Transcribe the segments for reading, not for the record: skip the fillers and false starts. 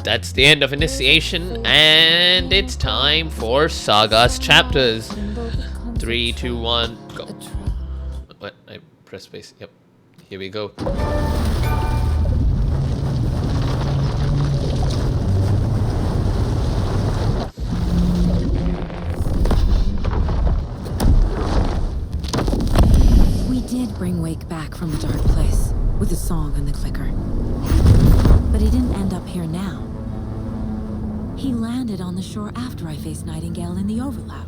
That's the end of initiation, and it's time for Saga's chapters. 3, 2, 1, go. What? I press space. Yep. Here we go. We did bring Wake back from the dark place with the song and the clicker. But he didn't end up here now. He landed on the shore after I faced Nightingale in the overlap.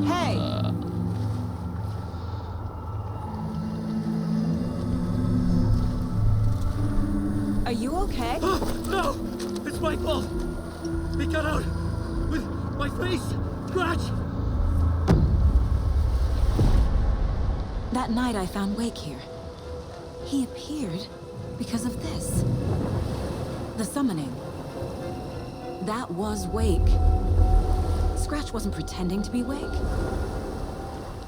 Hey! Are you okay? No! It's my fault! They got out with my face! Scratch! That night I found Wake here. He appeared because of this. The summoning. That was Wake. Scratch wasn't pretending to be Wake.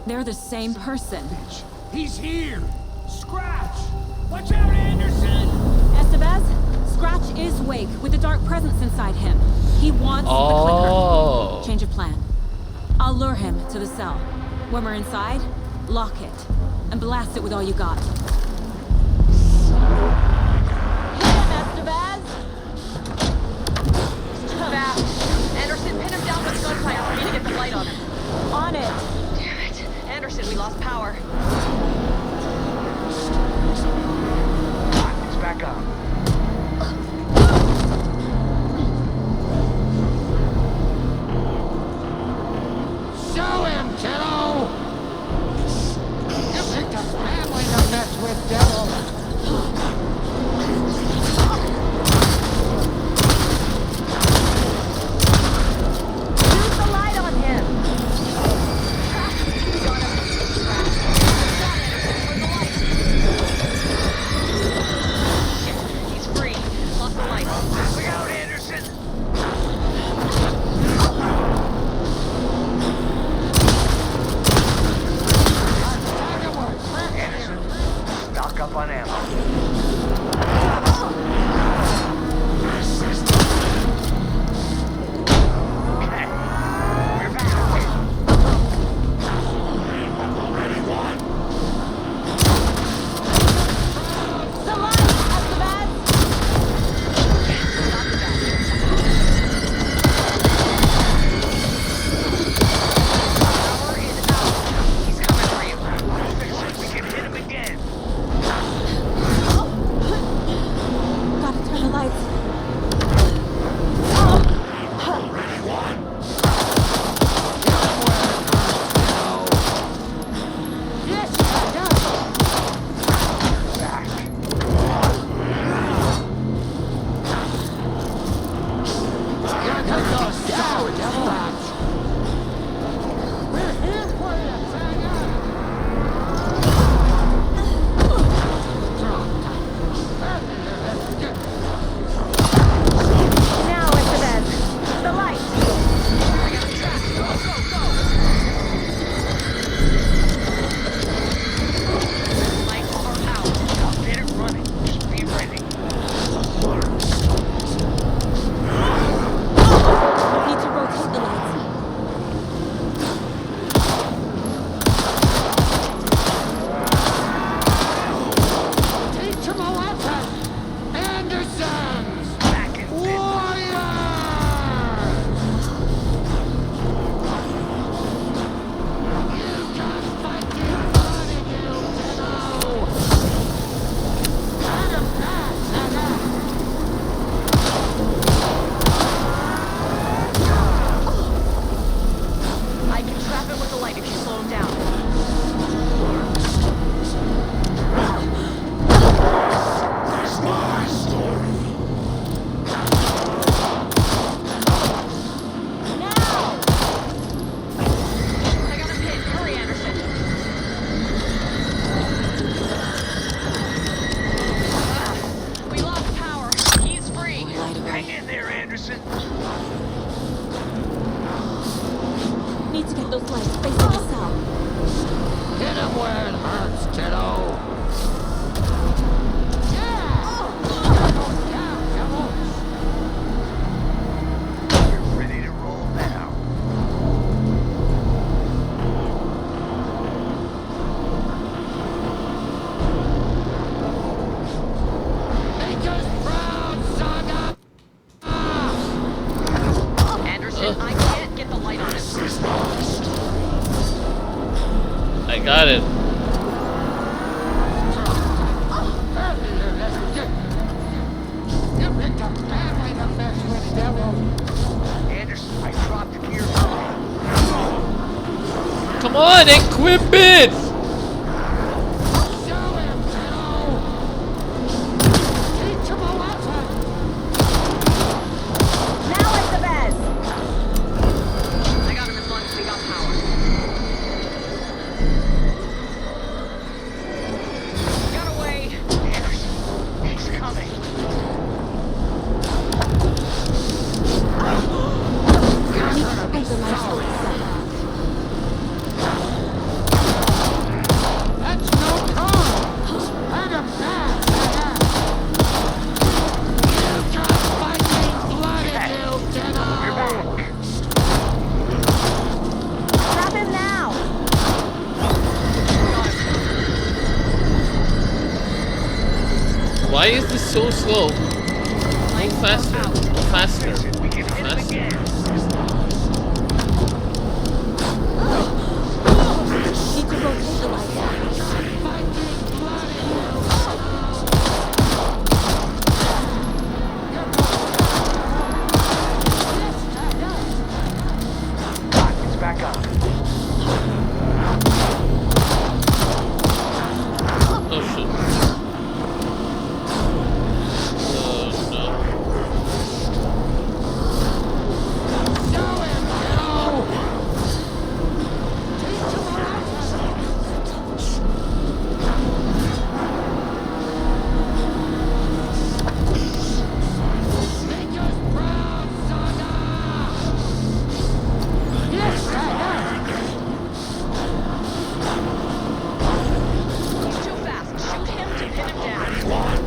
They're the same person. He's here! Scratch! Watch out, Anderson! Estevez, Scratch is Wake with a dark presence inside him. He wants the clicker. Change of plan. I'll lure him to the cell. When we're inside, lock it and blast it with all you got. Hit him, Estevez! Fast. Anderson, pin him down with gunfire for me to get the light on him. On it! Damn it. Anderson, we lost power. It's back up. Show him, kiddo! You picked a family to mess with, devil! Use the light on him. He's free. Lost the light. Look out, Anderson! Anderson, stock up on ammo. Okay, we're back. The light, Estevez! Stop the bastard. Power is out. He's coming for you. We can hit him again. on, equip it! Show him, kiddo! Teach him a lesson! Now it's the best. I got him as long as we got power. Got away. Anderson, he's coming. That's no time! Let him pass! You've got fighting blood in you, kiddo! You're back! Trap him now. Why is this so slow? Move faster. Faster. Faster. She could rotate the light. It's back up. Oh shit. Oh no. Show him, kiddo! Teach him a lesson! Make us proud, Saga! Yes, Saga! He's too fast. Shoot him to pin him down. Everybody, light.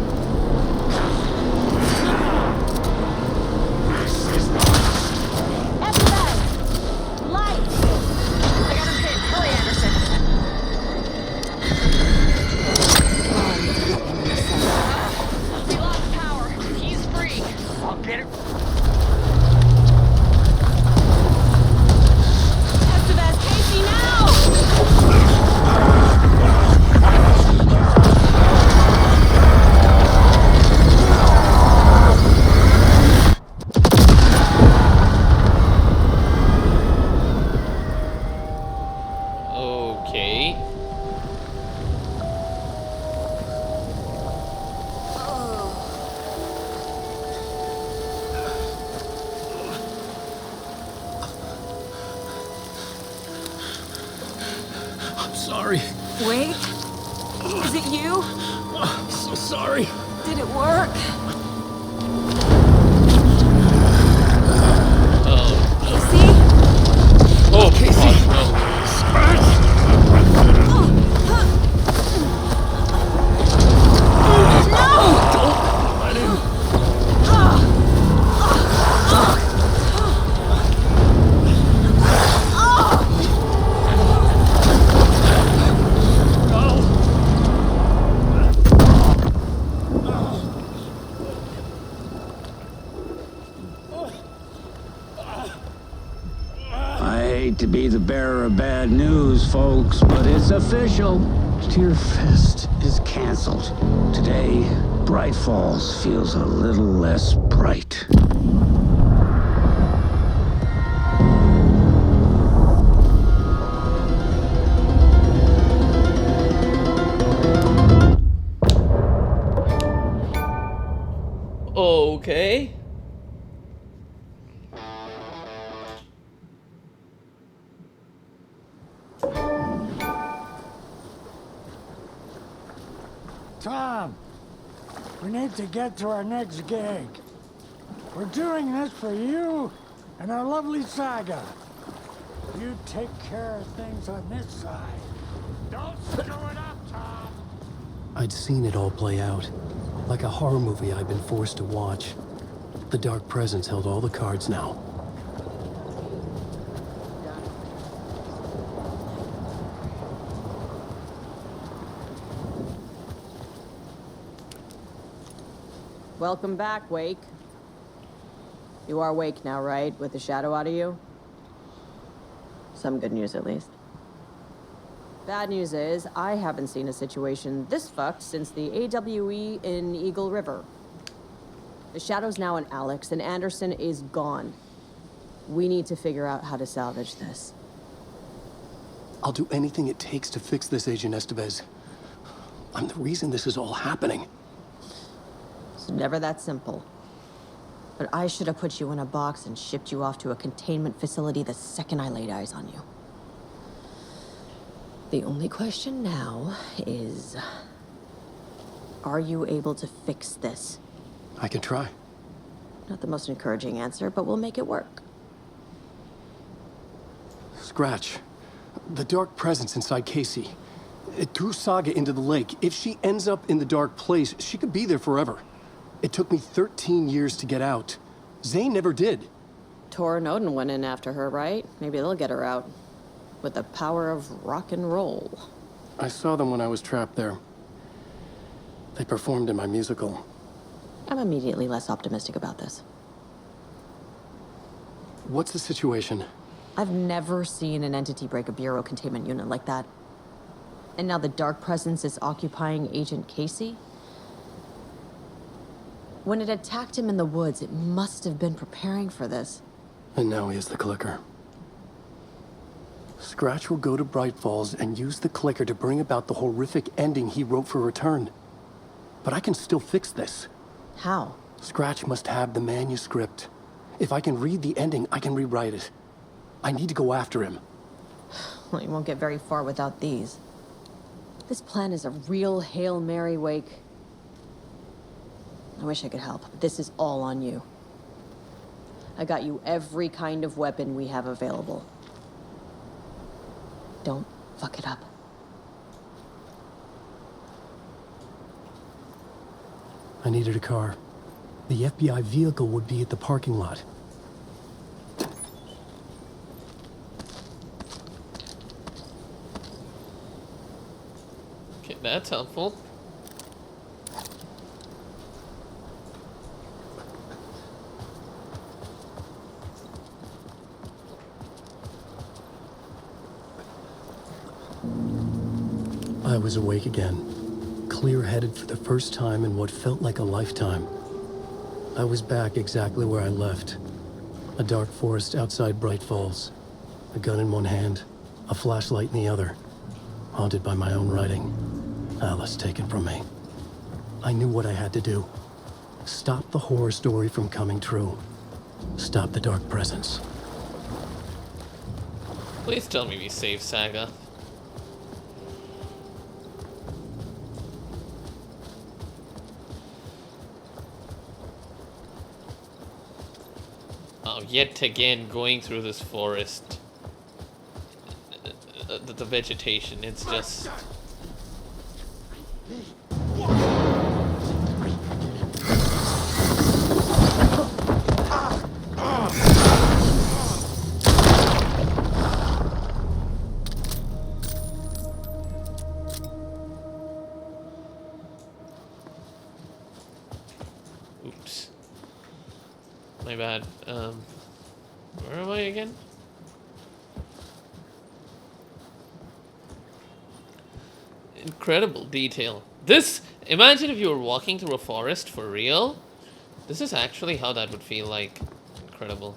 I got him pinned. Hurry, Anderson. We lost power. He's free. I'll get it. Estevez, Casey, now! Okay. I'm sorry. Wait. Is it you? I'm so sorry. Did it work? Oh. Casey? Oh, Casey. No. Let him. I hate to be the bearer of bad news, folks, but it's official. Tear Fest is canceled. Today, Bright Falls feels a little less bright. Okay. Tom, we need to get to our next gig. We're doing this for you and our lovely Saga. You take care of things on this side. Don't screw it up, Tom. I'd seen it all play out. Like a horror movie I'd been forced to watch. The Dark Presence held all the cards now. Welcome back, Wake. You are Wake now, right? With the shadow out of you? Some good news, at least. Bad news is, I haven't seen a situation this fucked since the AWE in Eagle River. The shadow's now in Alex, and Anderson is gone. We need to figure out how to salvage this. I'll do anything it takes to fix this, Agent Estevez. I'm the reason this is all happening. It's never that simple. But I should have put you in a box and shipped you off to a containment facility the second I laid eyes on you. The only question now is, are you able to fix this? I can try. Not the most encouraging answer, but we'll make it work. Scratch. The dark presence inside Casey. It threw Saga into the lake. If she ends up in the dark place, she could be there forever. It took me 13 years to get out. Zane never did. Tor and Odin went in after her, right? Maybe they'll get her out. With the power of rock and roll. I saw them when I was trapped there. They performed in my musical. I'm immediately less optimistic about this. What's the situation? I've never seen an entity break a bureau containment unit like that. And now the dark presence is occupying Agent Casey? When it attacked him in the woods, it must have been preparing for this. And now he has the clicker. Scratch will go to Bright Falls and use the clicker to bring about the horrific ending he wrote for Return. But I can still fix this. How? Scratch must have the manuscript. If I can read the ending, I can rewrite it. I need to go after him. Well, you won't get very far without these. This plan is a real Hail Mary, Wake. I wish I could help, but this is all on you. I got you every kind of weapon we have available. Don't fuck it up. I needed a car. The FBI vehicle would be at the parking lot. Okay, that's helpful. I was awake again, clear-headed for the first time in what felt like a lifetime. I was back exactly where I left. A dark forest outside Bright Falls. A gun in one hand, a flashlight in the other. Haunted by my own writing. Alice taken from me. I knew what I had to do. Stop the horror story from coming true. Stop the dark presence. Please tell me we save Saga. Oh, yet again going through this forest. The vegetation, it's just... Oops. My bad. Where am I again? Incredible detail. This, imagine if you were walking through a forest for real. This is actually how that would feel like. Incredible.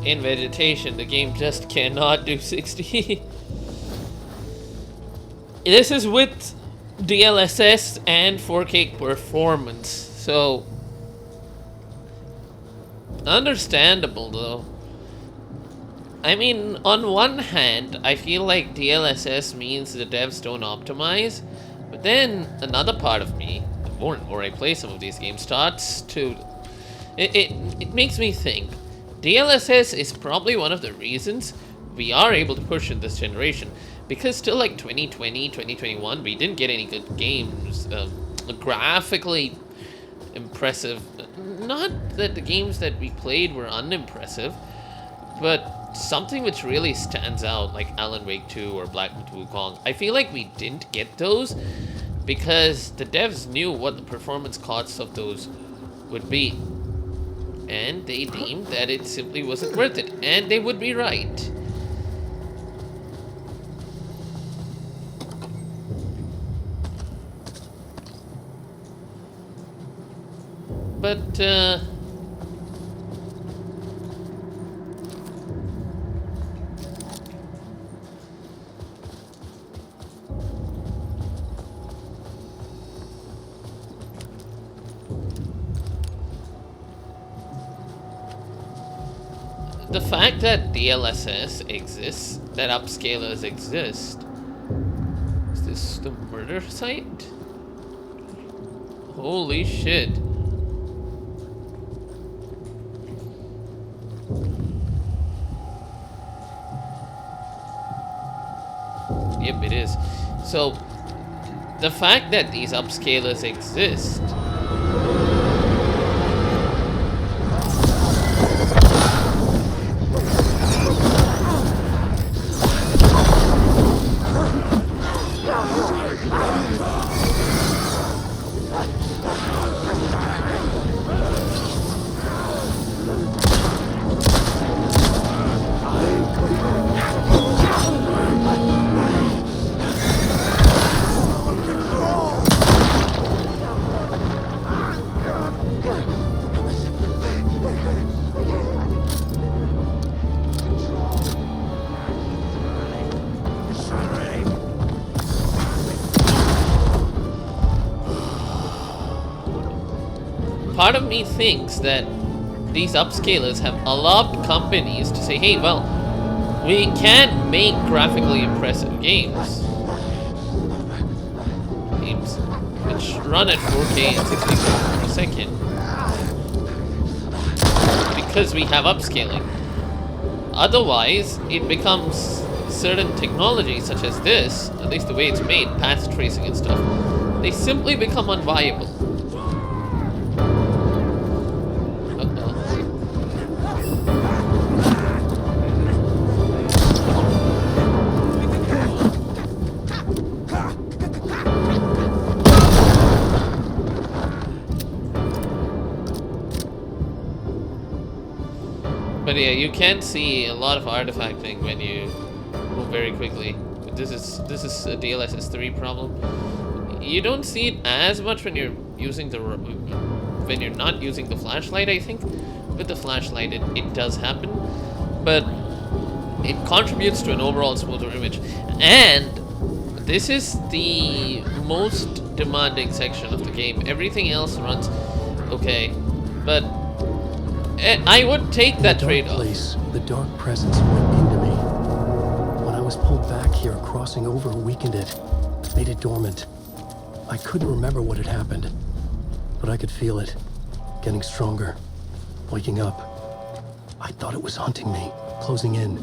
In vegetation, the game just cannot do 60. This is with DLSS and 4K performance. So, understandable though. I mean, on one hand, I feel like DLSS means the devs don't optimize, but then another part of me, the more and more I play some of these games, starts to... It makes me think. DLSS is probably one of the reasons we are able to push in this generation, because still like 2020, 2021, we didn't get any good games, graphically impressive. Not that the games that we played were unimpressive, but something which really stands out, like Alan Wake 2 or Black Myth Wukong, I feel like we didn't get those because the devs knew what the performance costs of those would be. And they deemed that it simply wasn't worth it. And they would be right. But, the fact that DLSS exists, that upscalers exist... Is this the murder site? Holy shit. Yep, it is. So, the fact that these upscalers exist... Part of me thinks that these upscalers have allowed companies to say, hey, well, we can make graphically impressive games. Games which run at 4K and 60 frames per second. Because we have upscaling. Otherwise, it becomes certain technologies such as this, at least the way it's made, path tracing and stuff, they simply become unviable. But yeah, you can see a lot of artifacting when you move very quickly. But this is a DLSS 3 problem. You don't see it as much when you're using when you're not using the flashlight, I think. With the flashlight it does happen. But it contributes to an overall smoother image. And this is the most demanding section of the game. Everything else runs okay. But I would take that trade-off. The dark presence went into me. When I was pulled back here, crossing over weakened it, made it dormant. I couldn't remember what had happened, but I could feel it, getting stronger, waking up. I thought it was hunting me, closing in.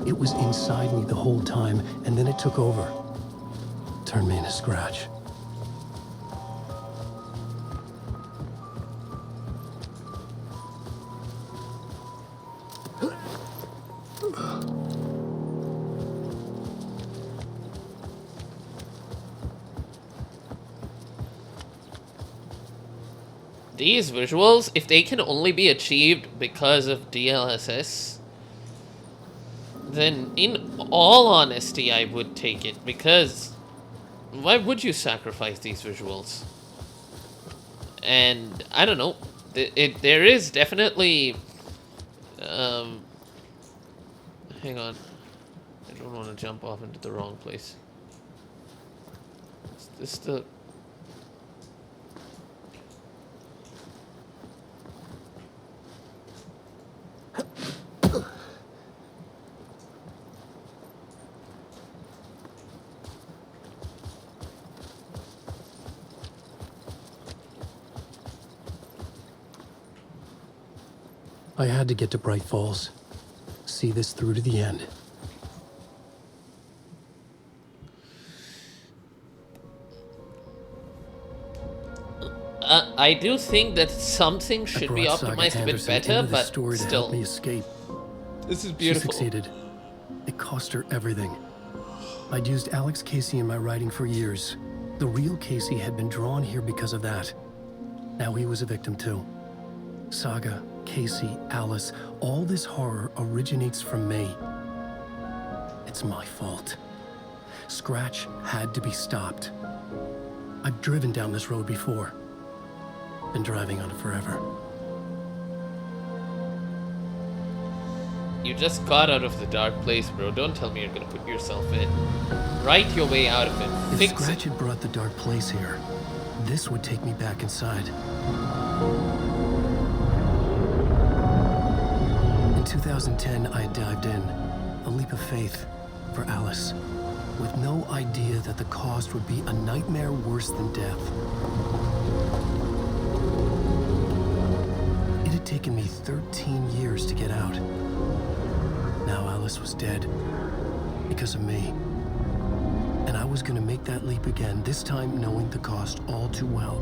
It was inside me the whole time, and then it took over. Turned me into Scratch. These visuals, if they can only be achieved because of DLSS, then in all honesty, I would take it, because why would you sacrifice these visuals? And I don't know, there is definitely, hang on, I don't want to jump off into the wrong place. Is this the... I had to get to Bright Falls. See this through to the end. I do think that something should be I brought optimized Saga a bit Anderson better, into the but story to help still, me escape. this is She beautiful. succeeded. It cost her everything. I'd used Alex Casey in my writing for years. The real Casey had been drawn here because of that. Now he was a victim too. Saga, Casey, Alice, all this horror originates from me. It's my fault. Scratch had to be stopped. I've driven down this road before. Been driving on it forever. You just got out of the dark place, bro. Don't tell me you're gonna put yourself in. Write your way out of it. If Fix Scratch it. had brought the dark place here, this would take me back inside. In 2010, I dived in, a leap of faith for Alice, with no idea that the cost would be a nightmare worse than death. It had taken me 13 years to get out. Now Alice was dead because of me. And I was gonna make that leap again, this time knowing the cost all too well.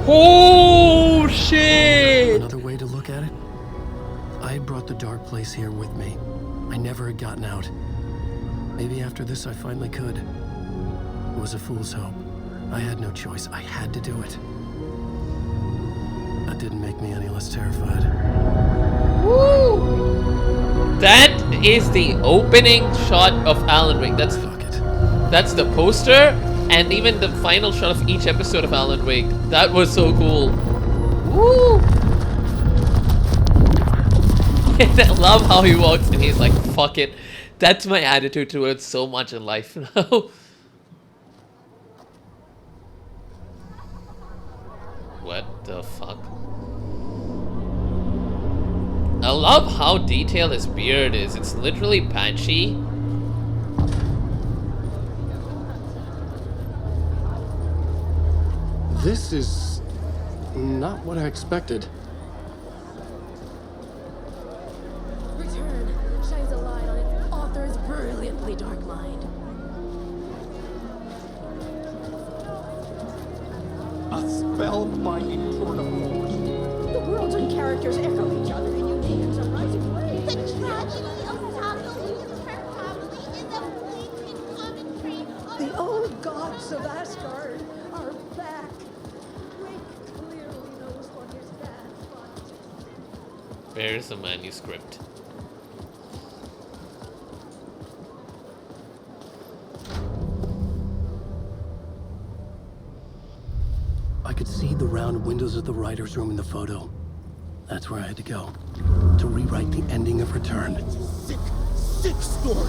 Oh shit! Another way to look at it, I had brought the dark place here with me. I never had gotten out. Maybe after this I finally could. It was a fool's hope. I had no choice. I had to do it. That didn't make me any less terrified. Woo! That is the opening shot of Alan Wake. Fuck it. That's the poster, and even the final shot of each episode of Alan Wake. That was so cool. Woo! And I love how he walks and he's like, fuck it. That's my attitude towards so much in life now. What the fuck? I love how detailed his beard is. It's literally patchy. This is not what I expected. Return shines a light on its author's brilliantly dark mind. A spellbinding tour de force. The worlds and characters echo each other, and you demons are rising waves. The tragedy of Saga losing her family is a blatant commentary on The old gods of Asgard are back. Wake clearly knows what his dad wanted. Where's the manuscript? I could see the round windows of the writer's room in the photo. That's where I had to go. To rewrite the ending of Return. Sick, sick story.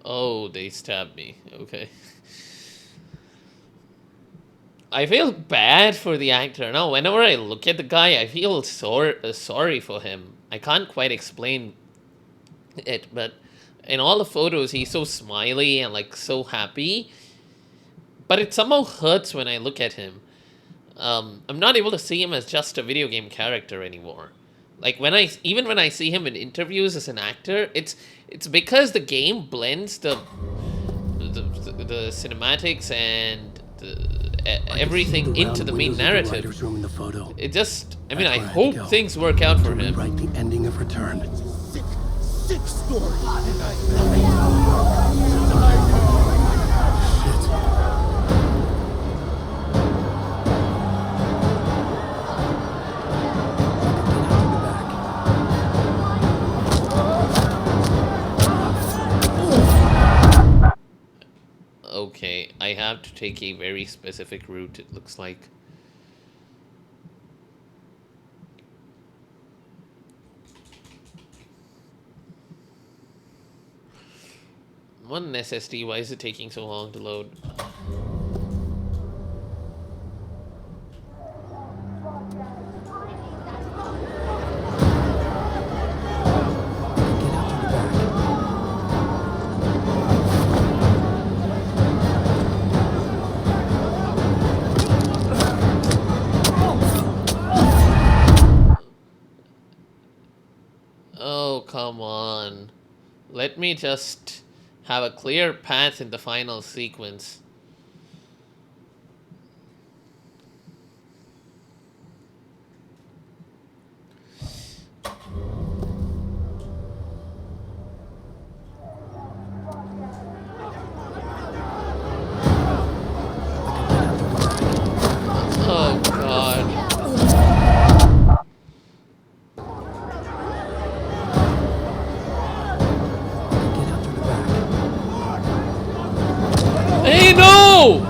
Oh, they stabbed me. Okay. I feel bad for the actor. Now, whenever I look at the guy, I feel sorry for him. I can't quite explain it, but in all the photos, he's so smiley and like so happy. But it somehow hurts when I look at him. I'm not able to see him as just a video game character anymore. Like even when I see him in interviews as an actor, it's because the game blends the cinematics and everything into the main narrative. It just, I mean, I hope things work out for him. Rewrite the ending of Return. Sick, sick story. Okay, I have to take a very specific route, it looks like. One SSD, why is it taking so long to load? Oh, come on. Let me just have a clear path in the final sequence. Oh, God. Hey, no!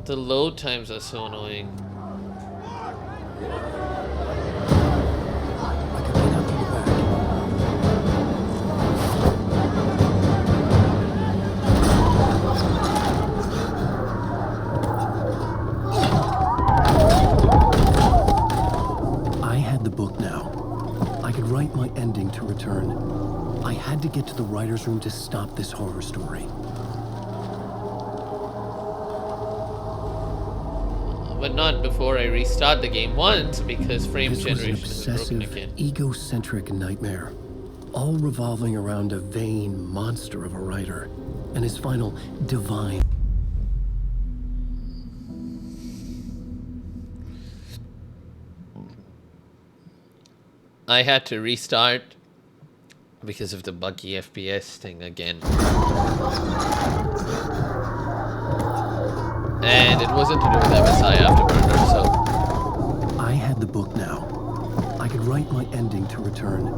The load times are so annoying. I had the book now. I could write my ending to return. I had to get to the writer's room to stop this horror story. But not before I restart the game once, because frame This was an generation is broken obsessive, again. egocentric nightmare, all revolving around a vain monster of a writer and his final divine. I had to restart because of the buggy FPS thing again. And it wasn't to do with MSI Afterburner, so... I had the book now. I could write my ending to return.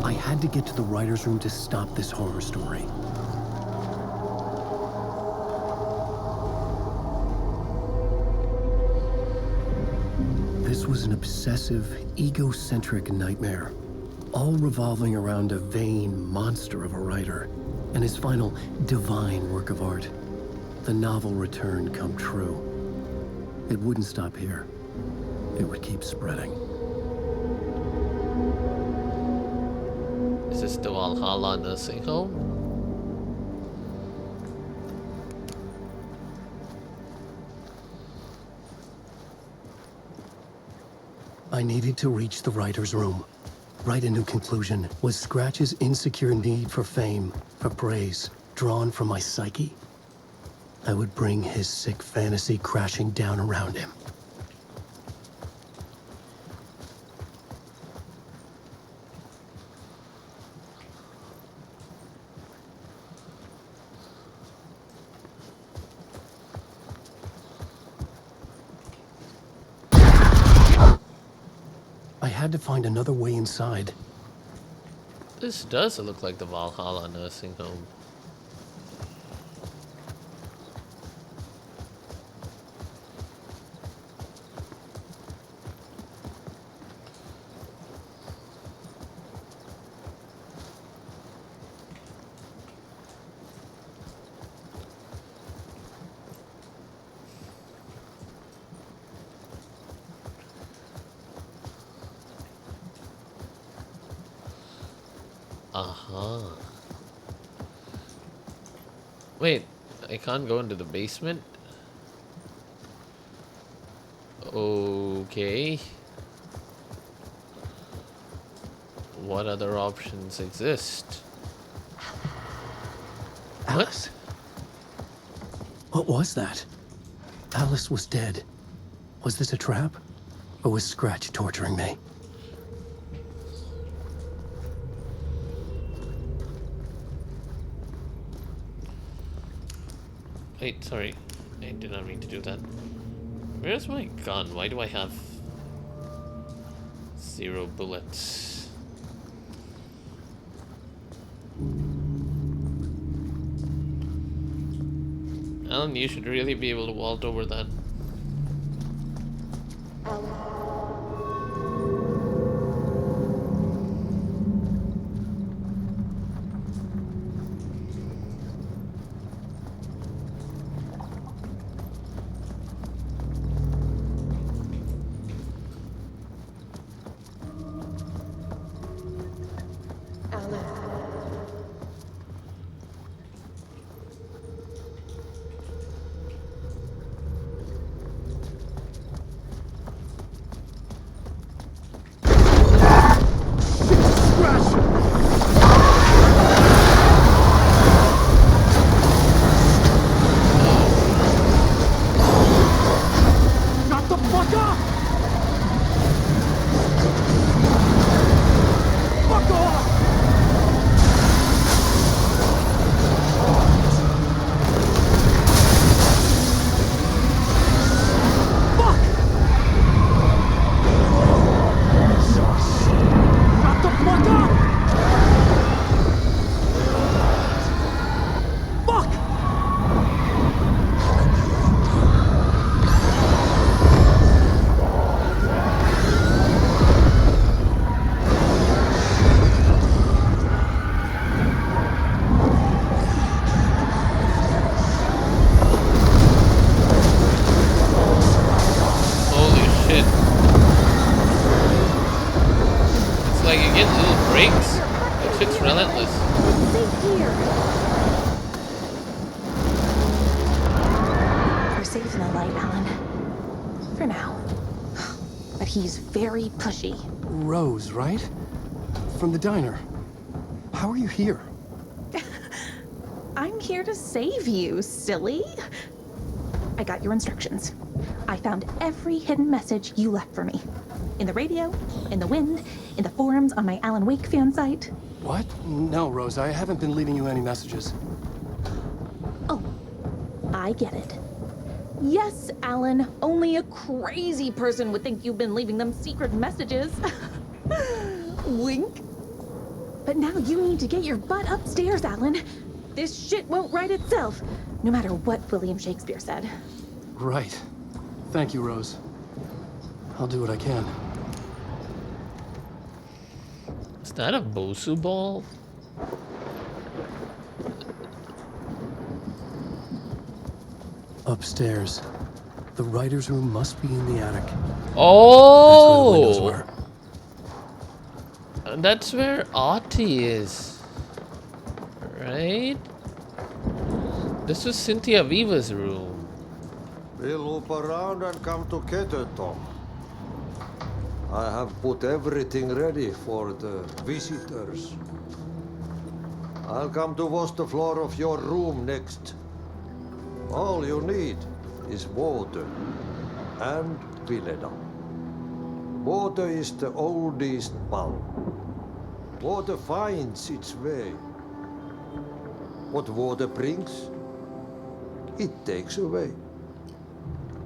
I had to get to the writer's room to stop this horror story. This was an obsessive, egocentric nightmare, all revolving around a vain monster of a writer and his final divine work of art. The novel Return come true. It wouldn't stop here. It would keep spreading. Is this the Valhalla nursing home? I needed to reach the writer's room. Write a new conclusion. Was Scratch's insecure need for fame, for praise, drawn from my psyche? I would bring his sick fantasy crashing down around him. I had to find another way inside. This does look like the Valhalla nursing home. Wait, I can't go into the basement? Okay. What other options exist? Alice. What was that? Alice was dead. Was this a trap? Or was Scratch torturing me? Wait, sorry. I did not mean to do that. Where's my gun? Why do I have 0 bullets? Alan, you should really be able to vault over that. Shut the fuck up! Fuck off! Fuck! Shut the fuck up! Fuck! Holy shit. It's like you get little breaks. That shit's relentless. We're safe in the light, Alan. For now. But he's very pushy. Rose, right? From the diner. How are you here? I'm here to save you, silly. I got your instructions. I found every hidden message you left for me. In the radio, in the wind, in the forums on my Alan Wake fan site. What? No, Rose, I haven't been leaving you any messages. Oh, I get it. Yes, Alan, only a crazy person would think you've been leaving them secret messages. Wink. But now you need to get your butt upstairs, Alan. This shit won't right itself, no matter what William Shakespeare said. Right. Thank you, Rose. I'll do what I can. Is that a Bosu ball? Upstairs. The writer's room must be in the attic. Oh! That's where Artie is. Right? This was Cynthia Weaver's room. We'll loop around and come together, Tom. I have put everything ready for the visitors. I'll come to wash the floor of your room next. All you need is water and Vileda. Water is the oldest bulb. Water finds its way. What water brings, it takes away.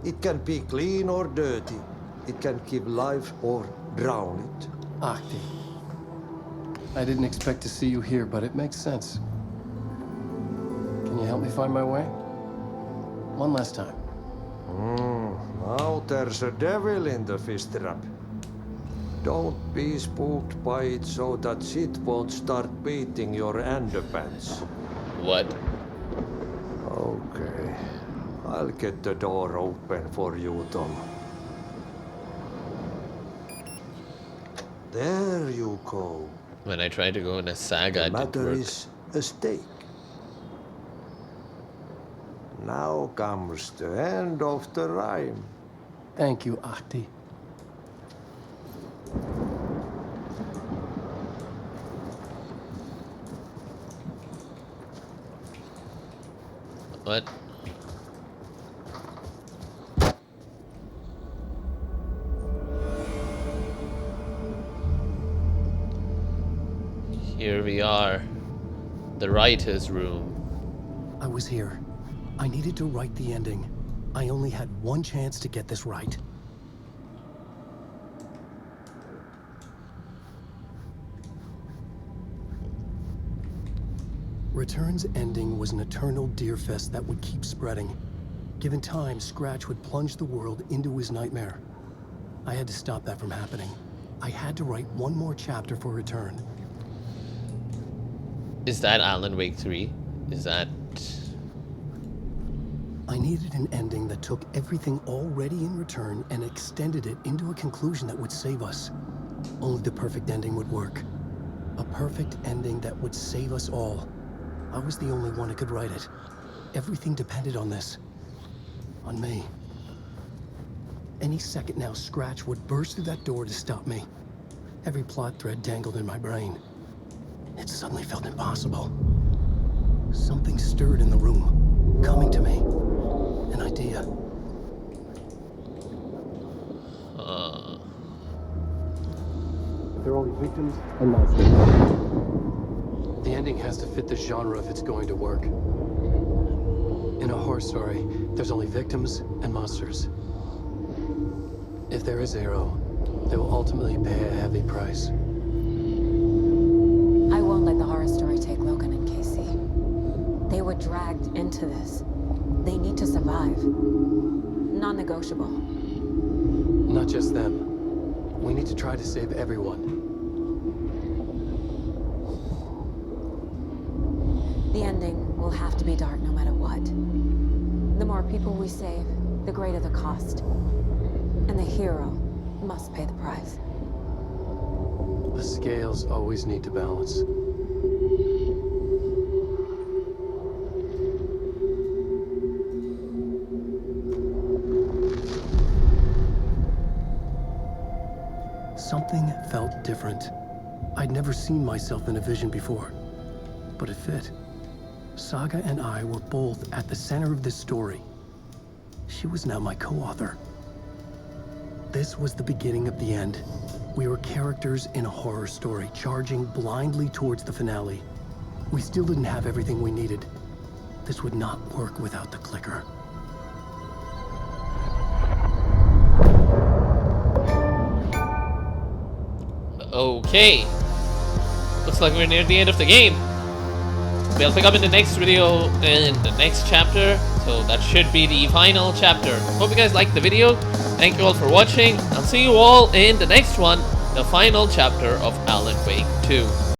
It can be clean or dirty. It can give life or drown it. Ahti. I didn't expect to see you here, but it makes sense. Can you help me find my way? One last time. Now there's a devil in the fish trap. Don't be spooked by it so that shit won't start beating your underpants. What? Okay. I'll get the door open for you, Tom. There you go. When I tried to go in a saga, The it didn't matter work. is a stake. Now comes the end of the rhyme. Thank you, Ahti. What? Here we are. The writer's room. I was here. I needed to write the ending. I only had one chance to get this right. Return's ending was an eternal deerfest that would keep spreading. Given time, Scratch would plunge the world into his nightmare. I had to stop that from happening. I had to write one more chapter for Return. Is that Alan Wake 3? Is that... I needed an ending that took everything already in Return and extended it into a conclusion that would save us. Only the perfect ending would work. A perfect ending that would save us all. I was the only one who could write it. Everything depended on this. On me. Any second now, Scratch would burst through that door to stop me. Every plot thread dangled in my brain. It suddenly felt impossible. Something stirred in the room, coming to me. An idea. They're only victims and monsters. The ending has to fit the genre if it's going to work. In a horror story, there's only victims and monsters. If there is a hero, they will ultimately pay a heavy price. I won't let the horror story take Logan and Casey. They were dragged into this. They need to survive. Non-negotiable. Not just them. We need to try to save everyone. The ending will have to be dark no matter what. The more people we save, the greater the cost. And the hero must pay the price. The scales always need to balance. Something felt different. I'd never seen myself in a vision before, but it fit. Saga and I were both at the center of this story. She was now my co-author. This was the beginning of the end. We were characters in a horror story, charging blindly towards the finale. We still didn't have everything we needed. This would not work without the clicker. Okay. Looks like we're near the end of the game. We'll pick up in the next video in the next chapter. So that should be the final chapter. Hope you guys liked the video. Thank you all for watching. I'll see you all in the next one, the final chapter of Alan Wake 2.